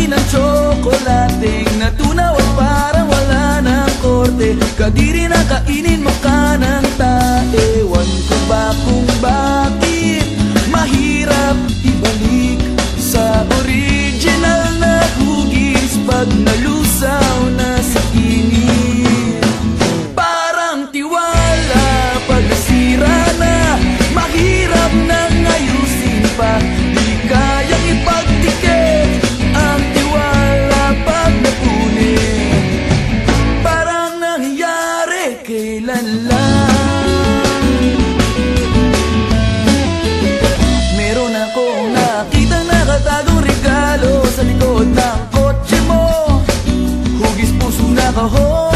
akin ang tsokolating natunaw at parang wala ng korte. Kadiri na kainin mo ka ng taewan ko ba kung bakit mahirap ibalik sa original na hugis pag nalusaw na sa init. Parang tiwala pag nasira na, mahirap nang ayusin pa. Di kayang ipagtikit ang tiwala pag napunit. Parang nangyari kailan lang. Meron akong nakitang nakatagong regalo sa likod ng kotse mo. Hugis puso na kahon